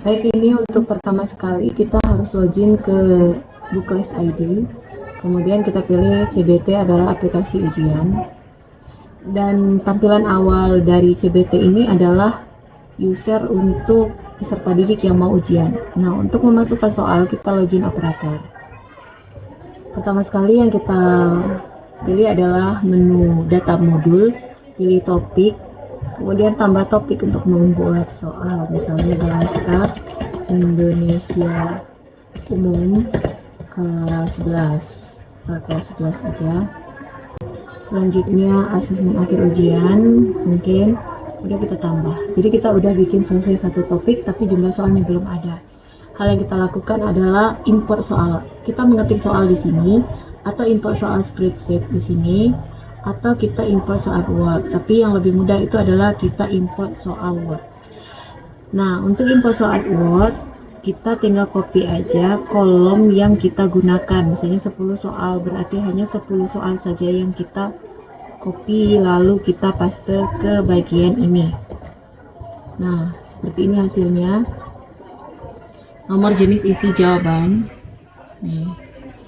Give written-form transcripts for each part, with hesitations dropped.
Baik, ini untuk pertama sekali kita harus login ke Bookles ID. Kemudian kita pilih CBT adalah aplikasi ujian. Dan tampilan awal dari CBT ini adalah user untuk peserta didik yang mau ujian. Nah, untuk memasukkan soal kita login operator. Pertama sekali yang kita pilih adalah menu data modul, pilih topik, kemudian tambah topik untuk membuat soal, misalnya bahasa Indonesia umum kelas 11, kelas 11 aja. Selanjutnya asesmen akhir ujian, mungkin udah kita tambah. Jadi kita udah bikin selesai satu topik tapi jumlah soalnya belum ada. Hal yang kita lakukan adalah import soal. Kita mengetik soal di sini atau import soal spreadsheet di sini, atau kita import soal Word. Tapi yang lebih mudah itu adalah kita import soal Word. Nah, untuk import soal Word, kita tinggal copy aja kolom yang kita gunakan. Misalnya 10 soal, berarti hanya 10 soal saja yang kita copy, lalu kita paste ke bagian ini. Nah, seperti ini hasilnya. Nomor, jenis, isi, jawaban. Nih,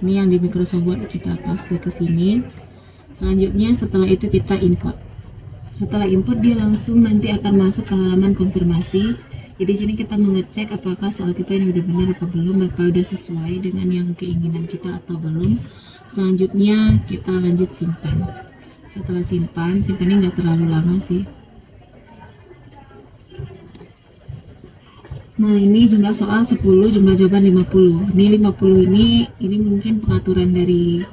ini yang di Microsoft Word kita paste ke sini. Selanjutnya setelah itu kita import. Setelah import dia langsung nanti akan masuk ke halaman konfirmasi. Jadi di sini kita mengecek apakah soal kita ini udah benar apa belum, apakah udah sesuai dengan yang keinginan kita atau belum. Selanjutnya kita lanjut simpan. Setelah simpannya nggak terlalu lama sih. Nah, ini jumlah soal 10, jumlah jawaban 50. Ini 50 ini mungkin pengaturan dari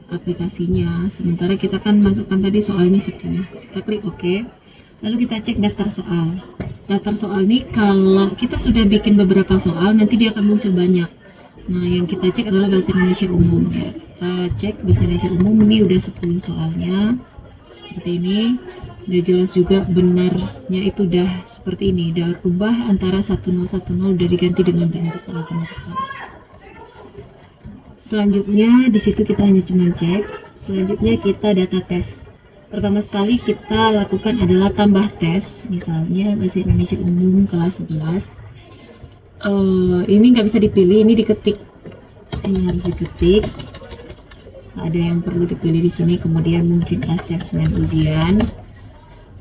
aplikasinya. Sementara kita kan masukkan tadi soalnya 10. Kita klik OK. Lalu kita cek daftar soal. Daftar soal ini kalau kita sudah bikin beberapa soal, nanti dia akan muncul banyak. Nah, yang kita cek adalah bahasa Indonesia umum ya. Kita cek bahasa Indonesia umum, ini udah 10 soalnya. Seperti ini. Udah jelas juga benarnya itu udah seperti ini. Udah rubah antara 1010 udah diganti dengan benar salah. Selanjutnya di situ kita hanya cuma cek. Selanjutnya kita data tes. Pertama sekali kita lakukan adalah tambah tes, misalnya bahasa Indonesia umum kelas 11. Ini nggak bisa dipilih, ini diketik. Ini harus diketik. Ada yang perlu dipilih di sini, kemudian mungkin asesmen ujian.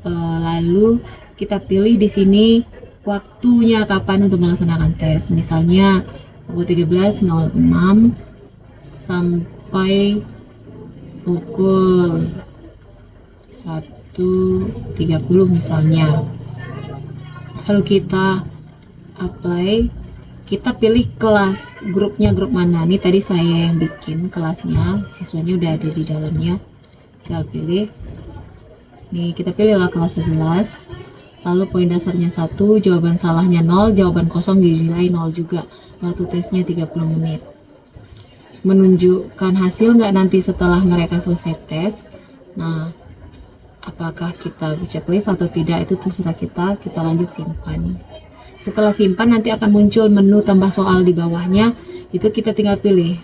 Lalu kita pilih di sini waktunya kapan untuk melaksanakan tes. Misalnya pukul 13.06 sampai pukul 1.30 misalnya. Lalu kita apply, kita pilih kelas, grupnya grup mana. Ini tadi saya yang bikin kelasnya, siswanya udah ada di dalamnya. Kita pilih. Nih, kita pilihlah kelas 11. Lalu poin dasarnya 1, jawaban salahnya 0, jawaban kosong dinilai 0 juga. Waktu tesnya 30 menit. Menunjukkan hasil nggak nanti setelah mereka selesai tes. Nah, apakah kita checklist atau tidak itu terserah kita. Kita lanjut simpan. Setelah simpan nanti akan muncul menu tambah soal di bawahnya. Itu kita tinggal pilih.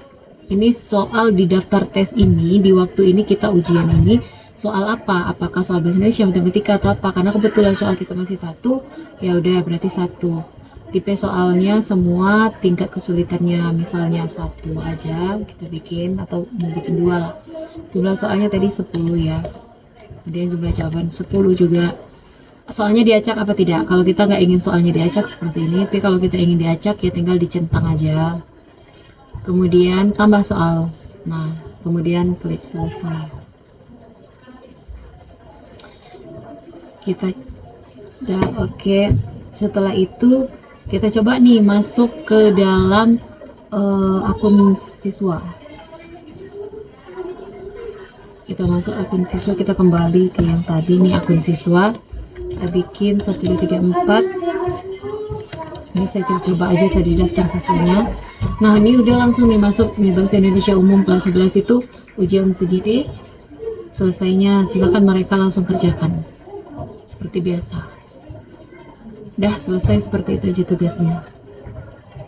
Ini soal di daftar tes ini, di waktu ini kita ujian ini soal apa? Apakah soal bahasa Indonesia, matematika atau apa? Karena kebetulan soal kita masih 1, ya udah berarti 1. Tipe soalnya semua tingkat kesulitannya misalnya 1 aja kita bikin, atau mau bikin 2 lah. Jumlah soalnya tadi 10 ya. Kemudian jumlah jawaban 10 juga. Soalnya diacak apa tidak? Kalau kita nggak ingin soalnya diacak seperti ini, tapi kalau kita ingin diacak ya tinggal dicentang aja. Kemudian tambah soal. Nah, kemudian klik selesai. Kita udah oke. Setelah itu kita coba nih masuk ke dalam akun siswa. Kita masuk akun siswa, kita kembali ke yang tadi nih, akun siswa. Kita bikin 1, 2, 3, 4. Ini saya coba aja tadi daftar siswanya. Nah, ini udah langsung nih masuk nih, bahasa Indonesia umum kelas 11 itu ujian segini. Selesainya silakan mereka langsung kerjakan seperti biasa. Udah selesai, seperti itu aja tugasnya.